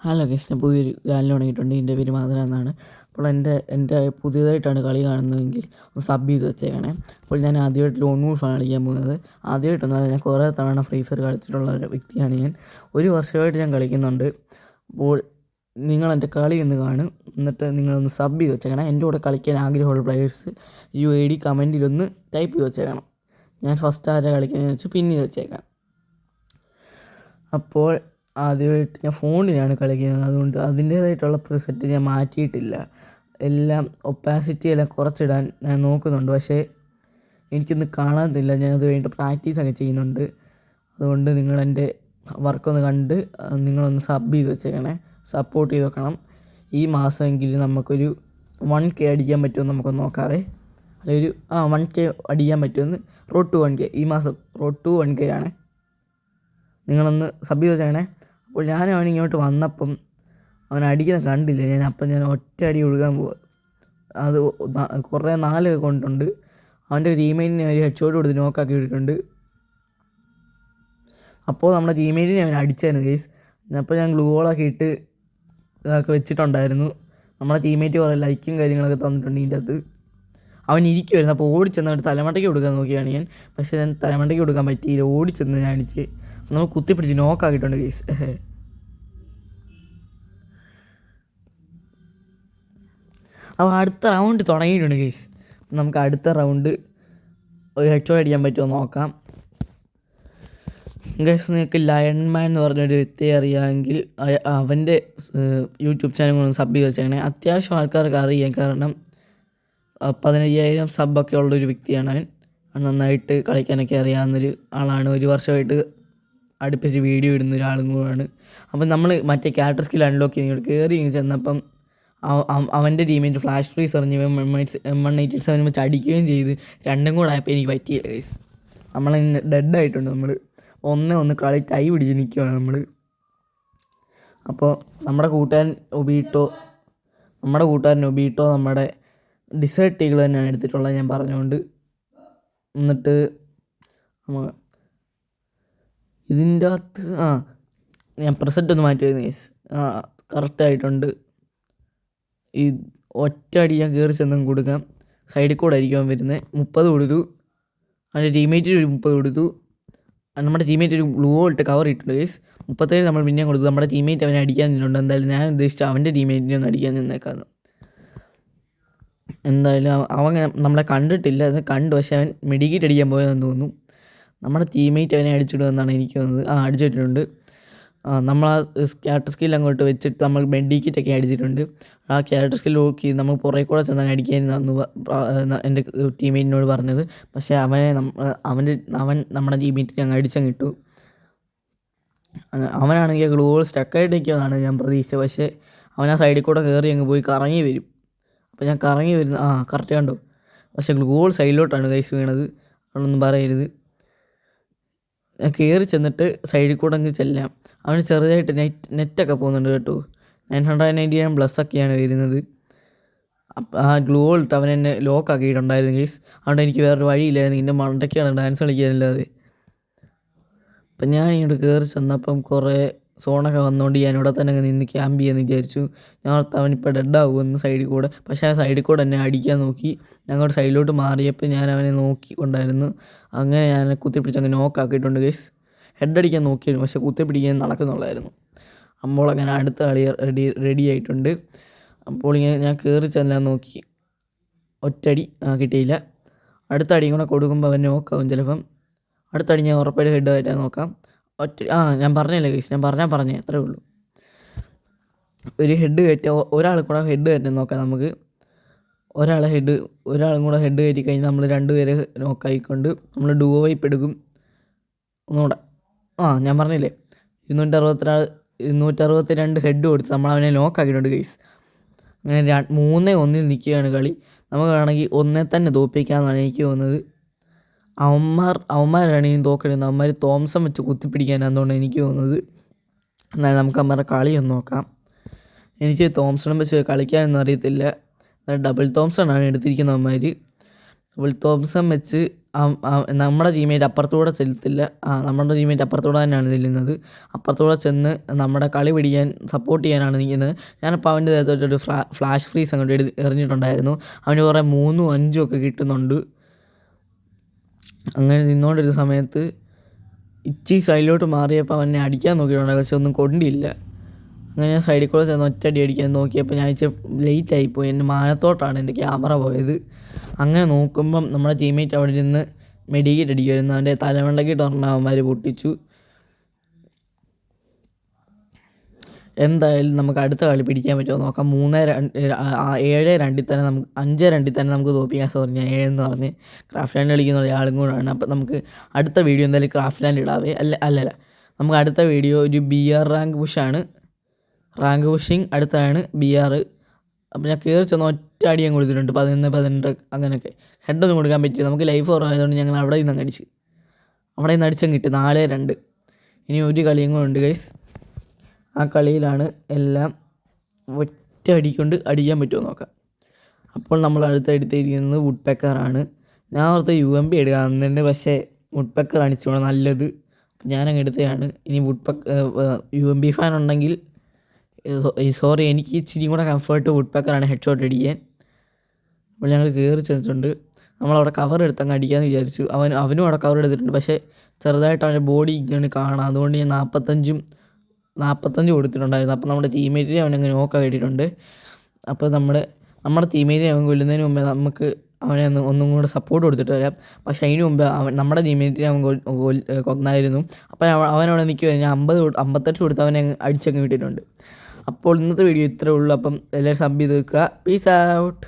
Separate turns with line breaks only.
Hello guys, ഞാൻ പുതിയൊരു channel തുടങ്ങിയിട്ടുണ്ട്. എൻ്റെ പേര് മാധവൻ എന്നാണ്. അപ്പോൾ എൻ്റെ പുതിയതായിട്ടാണ് കളി കാണുന്നതെങ്കിൽ ഒന്ന് സബ് ചെയ്ത് വെച്ചേക്കണേ. അപ്പോൾ ഞാൻ ആദ്യമായിട്ട് ലോൺ വൂൾഫാണ് കളിക്കാൻ പോകുന്നത്. ആദ്യമായിട്ടൊന്നുമല്ല, ഞാൻ കുറേ തവണ ഫ്രീ ഫയർ കളിച്ചിട്ടുള്ള ഒരു വ്യക്തിയാണ് ഞാൻ. ഒരു വർഷമായിട്ട് ഞാൻ കളിക്കുന്നുണ്ട്. അപ്പോൾ നിങ്ങൾ എൻ്റെ കളി ഒന്ന് കാണും, എന്നിട്ട് നിങ്ങളൊന്ന് സബ് ചെയ്ത് വെച്ചേക്കണം. എൻ്റെ കൂടെ കളിക്കാൻ ആഗ്രഹമുള്ള പ്ലെയേഴ്സ് UID കമൻറ്റിലൊന്ന് ടൈപ്പ് ചെയ്ത് വെച്ചേക്കണം. ഞാൻ ഫസ്റ്റ് ആരാ കളിക്കുന്നതെന്ന് വെച്ച് പിൻ ചെയ്ത് വെച്ചേക്കാം. അപ്പോൾ ആദ്യമായിട്ട് ഞാൻ ഫോണിലാണ് കളിക്കുന്നത്, അതുകൊണ്ട് അതിൻ്റേതായിട്ടുള്ള പ്രിസെറ്റ് ഞാൻ മാറ്റിയിട്ടില്ല. എല്ലാം ഒപ്പാസിറ്റി എല്ലാം കുറച്ചിടാൻ ഞാൻ നോക്കുന്നുണ്ട്, പക്ഷേ എനിക്കൊന്നും കാണാത്തില്ല. ഞാനത് വേണ്ടി പ്രാക്ടീസൊക്കെ ചെയ്യുന്നുണ്ട്. അതുകൊണ്ട് നിങ്ങളെൻ്റെ വർക്കൊന്ന് കണ്ട് നിങ്ങളൊന്ന് സബ് ചെയ്ത് വെച്ചേക്കണേ, സപ്പോർട്ട് ചെയ്ത് വെക്കണം. ഈ മാസമെങ്കിലും നമുക്കൊരു 1K അടിക്കാൻ പറ്റുമെന്ന് നമുക്കൊന്ന് നോക്കാവേ. അല്ലെങ്കിൽ 1K അടിക്കാൻ പറ്റുമെന്ന്. റോഡ് ടു 1K ഈ മാസം റോഡ് ടു 1K ആണ്. നിങ്ങളൊന്ന് സബ് ചെയ്ത് വെച്ചേക്കണേ. അപ്പോൾ അവനിങ്ങോട്ട് വന്നപ്പം അവൻ അടിക്കുന്ന കണ്ടില്ല. ഞാൻ ഒറ്റ അടി ഒഴുകാൻ പോവുക. അത് കുറേ 4 കൊണ്ടുണ്ട്. അവൻ്റെ ടീമേറ്റിനെ ഒരു ഹെഡ്ഷോട്ട് കൊടുത്ത് നോക്കാക്കി ഇട്ടിട്ടുണ്ട്. അപ്പോൾ നമ്മുടെ ടീമേറ്റിനെ അവൻ അടിച്ചായിരുന്നു ഗെയ്സ്. അപ്പോൾ ഞാൻ ഗ്ലൂ ഹോളൊക്കെ ഇട്ട് ഇതൊക്കെ വെച്ചിട്ടുണ്ടായിരുന്നു. നമ്മുടെ ടീമേറ്റ് കുറേ ലൈക്കും കാര്യങ്ങളൊക്കെ തന്നിട്ടുണ്ട് ഇതിൻ്റെ അകത്ത്. അവൻ ഇരിക്കുമായിരുന്നു. അപ്പോൾ ഓടിച്ചെന്നിട്ട് തലമണ്ടയ്ക്ക് കൊടുക്കാൻ നോക്കിയാണ് ഞാൻ. പക്ഷേ ഞാൻ തലമണ്ടയ്ക്ക് കൊടുക്കാൻ പറ്റിയില്ല. ഓടിച്ചെന്ന് ഞാൻ അടിച്ച് നമ്മൾ കുത്തിപ്പിടിച്ച് നോക്കാക്കിയിട്ടുണ്ട് ഗെയ്സ്. അപ്പോൾ അടുത്ത റൗണ്ട് തുടങ്ങിയിട്ടുണ്ട് ഗെയ്സ്. നമുക്ക് അടുത്ത റൗണ്ട് ഒരു ഹെഡ്ഷോട്ട് അടിക്കാൻ പറ്റുമോ നോക്കാം. ഗെയ്സ്, നിങ്ങൾക്ക് ലയൺമാൻ എന്ന് പറഞ്ഞൊരു വ്യക്തിയെ അറിയാമെങ്കിൽ അവൻ്റെ യൂട്യൂബ് ചാനൽ സബ് ചെയ്ത് വെച്ചേക്കണേ. അത്യാവശ്യം ആൾക്കാർക്ക് അറിയാം, കാരണം 15,000 സബ്ബൊക്കെ ഉള്ളൊരു വ്യക്തിയാണ് അവൻ. നന്നായിട്ട് കളിക്കാനൊക്കെ അറിയാവുന്നൊരു ആളാണ്. ഒരു വർഷമായിട്ട് അടുപ്പിച്ച് വീഡിയോ ഇടുന്ന ഒരാളും കൂടാണ്. അപ്പം നമ്മൾ മറ്റേ ക്യാരക്ടർ സ്കിൽ അൺലോക്ക് ചെയ്ത് കയറി ചെന്നപ്പം അവൻ്റെ ടീമിൻ്റെ ഫ്ലാഷ് ഫ്രീസ് എറിഞ്ഞ് M187 വെച്ച് അടിക്കുകയും ചെയ്ത്. രണ്ടും കൂടെ ആയപ്പോൾ എനിക്ക് പറ്റിയില്ല ഗൈസ്. നമ്മളിന്ന് ഡെഡായിട്ടുണ്ട്. നമ്മൾ ഒന്ന് കളി ടൈ പിടിച്ച് നിൽക്കുകയാണ് നമ്മൾ. അപ്പോൾ നമ്മുടെ കൂട്ടുകാരൻ ഒബീട്ടോ നമ്മുടെ ഡിസേർട്ട് ടീകൾ തന്നെയാണ് എടുത്തിട്ടുള്ളത്, ഞാൻ പറഞ്ഞുകൊണ്ട്. എന്നിട്ട് ഇതിൻ്റെ അകത്ത് ഞാൻ പ്രസൻറ്റ് ഒന്ന് മാറ്റി വരുന്നു ഗൈസ്. കറക്റ്റായിട്ടുണ്ട്. ഈ ഒറ്റ അടി ഞാൻ കയറി ചെന്നും കൊടുക്കാം. സൈഡിൽ കൂടെ ആയിരിക്കും അവൻ വരുന്നത്. 30 കൊടുത്തു. അവൻ്റെ ടീമേറ്റിന് ഒരു 30 കൊടുത്തു. നമ്മുടെ ടീമേറ്റ് ഒരു ബ്ലൂ ഇട്ട് കവർ ഇട്ടുണ്ട് ഗൈസ്. 37 നമ്മൾ പിന്നെയും കൊടുത്തു. നമ്മുടെ ടീമേറ്റ് അവനെ അടിക്കാൻ നിന്നുണ്ട്. എന്തായാലും ഞാൻ ഉദ്ദേശിച്ച അവൻ്റെ ടീമേറ്റിനെ ഒന്ന് അടിക്കാൻ നിന്നേക്കാന്ന്. എന്തായാലും അവൻ നമ്മളെ കണ്ടിട്ടില്ല. അത് കണ്ടു, പക്ഷേ അവൻ മെഡിക്കേറ്റ് അടിക്കാൻ പോയതെന്ന് തോന്നുന്നു. നമ്മുടെ ടീമേറ്റ് അവനെ അടിച്ചിടുമെന്നാണ് എനിക്ക് തോന്നുന്നത്. അടിച്ചിട്ടുണ്ട്. നമ്മൾ ക്യാരക്ടർ സ്കിൽ അങ്ങോട്ട് വെച്ചിട്ട് നമ്മൾ മെഡിക്കേറ്റൊക്കെ അടിച്ചിട്ടുണ്ട്. ക്യാരക്ടർ സ്കിൽ നോക്കി നമ്മൾ പുറകെ കൂടെ ചെന്നാൽ അടിക്കാനായിരുന്നു എൻ്റെ ടീമേറ്റിനോട് പറഞ്ഞത്. പക്ഷേ അവൻ നമ്മുടെ ടീമേറ്റിനെ അങ്ങ് അടിച്ചങ്ങ് ഇട്ടു. അവനാണെങ്കിൽ ഗ്ലൂ സ്റ്റക്കായിട്ട് നിൽക്കുമെന്നാണ് ഞാൻ പ്രതീക്ഷിച്ചത്. പക്ഷേ അവൻ ആ സൈഡിൽ കൂടെ കയറി അങ്ങ് പോയി കറങ്ങി വരും. അപ്പോൾ ഞാൻ കറങ്ങി വരുന്ന കറക്റ്റ് കണ്ടോ. പക്ഷേ ഗ്ലൂ സൈഡിലോട്ടാണ് കൈസ് വീണത്. അതൊന്നും പറയരുത്. ഞാൻ കയറി ചെന്നിട്ട് സൈഡിൽ കൂടെ അങ്ങ് ചെല്ലാം. അവന് ചെറുതായിട്ട് നെറ്റൊക്കെ പോകുന്നുണ്ട് കേട്ടോ. 999 ഒക്കെയാണ് വരുന്നത്. അപ്പം ആ ഗ്ലൂ ഇട്ട് അവൻ എന്നെ ലോക്കാക്കിയിട്ടുണ്ടായിരുന്നു ഗൈസ്. അതുകൊണ്ട് എനിക്ക് വേറൊരു വഴിയില്ലായിരുന്നു. ഇതിൻ്റെ മണ്ടയ്ക്കാണ് ഡാൻസ് കളിക്കാനില്ലാതെ. അപ്പം ഞാൻ ഇങ്ങോട്ട് കയറി ചെന്നപ്പം കുറേ സോണൊക്കെ വന്നുകൊണ്ട് ഞാൻ ഇവിടെ തന്നെ നിന്ന് ക്യാമ്പ് ചെയ്യാമെന്ന് വിചാരിച്ചു. ഞാൻ അവനിപ്പോൾ ഡെഡാകുമെന്ന് സൈഡിൽ കൂടെ. പക്ഷേ ആ സൈഡിൽ കൂടെ എന്നെ അടിക്കാൻ നോക്കി. ഞങ്ങളുടെ സൈഡിലോട്ട് മാറിയപ്പോൾ ഞാൻ അവനെ നോക്കിക്കൊണ്ടായിരുന്നു. അങ്ങനെ ഞാൻ കുത്തിപ്പിടിച്ച് അങ്ങ് നോക്കാക്കിയിട്ടുണ്ട് ഗൈസ്. ഹെഡ് അടിക്കാൻ നോക്കിയിരുന്നു, പക്ഷേ കുത്തിപ്പിടിക്കാൻ നടക്കുന്നുള്ളായിരുന്നു. അപ്പോൾ അങ്ങനെ അടുത്ത കളി റെഡി ആയിട്ടുണ്ട്. അപ്പോൾ ഇങ്ങനെ ഞാൻ കയറി ചെല്ലാൻ നോക്കി. ഒറ്റടി കിട്ടിയില്ല. അടുത്ത അടിയും കൂടെ കൊടുക്കുമ്പോൾ അവൻ നോക്കാവും ചിലപ്പം. അടുത്തടി ഞാൻ ഉറപ്പായിട്ട് ഹെഡ് കയറ്റാൻ നോക്കാം. ഞാൻ പറഞ്ഞില്ല ഗൈസ്, ഞാൻ പറഞ്ഞേ അത്രേ ഉള്ളൂ. ഒരു ഹെഡ് കയറ്റാൻ ഒരാൾ കൂടെ ഹെഡ് കയറ്റാൻ നോക്കാം നമുക്ക്. ഒരാളും കൂടെ ഹെഡ് കയറ്റി കഴിഞ്ഞാൽ നമ്മൾ 2 പേരെ നോക്കായിക്കൊണ്ട് നമ്മൾ ഡുവോ വൈപ്പ് എടുക്കും. ഒന്നുകൂടെ ഞാൻ പറഞ്ഞില്ലേ 262 ഹെഡ് കൊടുത്ത് നമ്മൾ അവനെ നോക്കാക്കിയിട്ടുണ്ട് ഗൈസ്. അങ്ങനെ 3-1 നിൽക്കുകയാണ് കളി. നമുക്കാണെങ്കിൽ 1 തന്നെ തോൽപ്പിക്കാമെന്നാണ് എനിക്ക് തോന്നുന്നത്. അവന്മാരാണ് ഇനി തോക്കരുന്നത്. അവന്മാർ തോംസൺ വെച്ച് കുത്തിപ്പിടിക്കാനാണെന്നാണ് എനിക്ക് തോന്നുന്നത്. എന്നാലും നമുക്ക് അവന്മാരുടെ കളിയൊന്ന് നോക്കാം. എനിക്ക് തോംസൺ വെച്ച് കളിക്കാനൊന്നും അറിയത്തില്ല. എന്നാൽ ഡബിൾ തോംസൺ ആണ് എടുത്തിരിക്കുന്നത് അവന്മാർ. തോംസൺ വെച്ച് നമ്മുടെ ടീമേറ്റ് അപ്പുറത്തൂടെ ചെല്ലത്തില്ല. നമ്മുടെ ടീമേറ്റ് അപ്പുറത്തൂടെ തന്നെയാണ് ചെല്ലുന്നത്. അപ്പുറത്തൂടെ ചെന്ന് നമ്മുടെ കളി പിടിക്കാൻ സപ്പോർട്ട് ചെയ്യാനാണ് നിൽക്കുന്നത്. ഞാനപ്പോൾ അവൻ്റെ ദേഹത്തോട്ടൊരു ഫ്ലാഷ് ഫ്രീസ് അങ്ങോട്ട് എറിഞ്ഞിട്ടുണ്ടായിരുന്നു. അവന് കുറേ 3ഉം 5ഉം ഒക്കെ കിട്ടുന്നുണ്ട്. അങ്ങനെ നിന്നുകൊണ്ടിരുന്ന സമയത്ത് ഇച്ചി സൈഡിലോട്ട് മാറിയപ്പോൾ അവനെ അടിക്കാൻ നോക്കിയിട്ടുണ്ടായിരുന്നു. പക്ഷെ ഒന്നും കൊണ്ടില്ല. അങ്ങനെ ഞാൻ സൈഡിൽ കൂടെ ചെന്ന് ഒറ്റയടി അടിക്കാൻ നോക്കിയപ്പോൾ ഞാൻ ഇച്ചിരി ലേറ്റായിപ്പോയി. എൻ്റെ മാനത്തോട്ടാണ് എൻ്റെ ക്യാമറ പോയത്. അങ്ങനെ നോക്കുമ്പം നമ്മുടെ ടീമേറ്റ് അവിടെ നിന്ന് മെഡിക്കേറ്റ് അടിക്കുമായിരുന്നു. അവൻ്റെ തലമണ്ടയ്ക്കിട്ട് പറഞ്ഞാൽ അവന്മാർ പൊട്ടിച്ചു. എന്തായാലും നമുക്ക് അടുത്ത കളി പിടിക്കാൻ പറ്റുമോ നോക്കാം. 7-2 തന്നെ നമുക്ക് 5-2 തന്നെ നമുക്ക് തോൽപ്പിക്കാൻ. സോറി, ഞാൻ 7 പറഞ്ഞ് ക്രാഫ്റ്റ് ലാൻഡ് കളിക്കുന്ന ഒരാളും കൂടെയാണ്. അപ്പം നമുക്ക് അടുത്ത വീഡിയോ എന്തായാലും ക്രാഫ്റ്റ് ലാൻഡ് ഇടാവേ. അല്ലല്ല, നമുക്ക് അടുത്ത വീഡിയോ ഒരു BR റാങ്ക് പുഷാണ്. റാങ്ക് പുഷിങ് അടുത്താണ് BR. അപ്പോൾ ഞാൻ കയറി ചെന്ന് ഒറ്റ അടിയും കൊടുത്തിട്ടുണ്ട്. 11-12 അങ്ങനെയൊക്കെ. ഹെഡൊന്നും കൊടുക്കാൻ പറ്റില്ല. നമുക്ക് ലൈഫ് കുറവായതുകൊണ്ട് ഞങ്ങൾ അവിടെ നിന്ന് അടിച്ച് അടിച്ചും കിട്ടി 4-2. ഇനി ഒരു കളിയും കൂടെ ഉണ്ട് ഗൈസ്. ആ കളിയിലാണ് എല്ലാം ഒറ്റ അടിക്കൊണ്ട് അടിക്കാൻ പറ്റുമോ നോക്കാം. അപ്പോൾ നമ്മൾ അടുത്തെടുത്തിരിക്കുന്നത് വുഡ് പെക്കറാണ്. ഞാൻ ഓർത്ത് UMP എടുക്കാമെന്നുണ്ട്. പക്ഷേ വുഡ് പെക്കർ അടിച്ചോളാം നല്ലത്. ഞാനങ്ങ് എടുത്തതാണ്. ഇനി UMP ഫാൻ ഉണ്ടെങ്കിൽ സോറി, എനിക്ക് ഇച്ചിരി കൂടെ കംഫർട്ട് വുഡ് പെക്കറാണ് ഹെഡ് ഷോട്ട് അടിക്കാൻ. അപ്പോൾ ഞങ്ങൾ കയറി ചെന്നിട്ടുണ്ട്. നമ്മളവിടെ കവർ എടുത്തങ്ങ് അടിക്കാമെന്ന് വിചാരിച്ചു. അവനും അവിടെ കവർ എടുത്തിട്ടുണ്ട്. പക്ഷേ ചെറുതായിട്ട് അവൻ്റെ ബോഡി ഇങ്ങനെ കാണാം. അതുകൊണ്ട് ഞാൻ 45 കൊടുത്തിട്ടുണ്ടായിരുന്നു. അപ്പോൾ നമ്മുടെ ടീമേറ്റിനെ അവനങ്ങ് നോക്കാൻ വേണ്ടിയിട്ടുണ്ട്. അപ്പോൾ നമ്മുടെ ടീമേറ്റിനെ അവൻ കൊല്ലുന്നതിന് മുമ്പേ നമുക്ക് അവനെ ഒന്നും കൂടെ സപ്പോർട്ട് കൊടുത്തിട്ട് വരാം. പക്ഷേ അതിന് മുമ്പ് നമ്മുടെ ടീമേറ്റിനെ അവൻ കൊന്നായിരുന്നു. അപ്പോൾ അവനവിടെ നിൽക്കുമായിരുന്നു. ഞാൻ 58 കൊടുത്ത് അവനെ അടിച്ചങ്ങ് വിട്ടിട്ടുണ്ട്. അപ്പോൾ ഇന്നത്തെ വീഡിയോ ഇത്രേ ഉള്ളൂ. അപ്പം എല്ലാവരും സബ് ചെയ്ത് വെക്കുക. Peace out.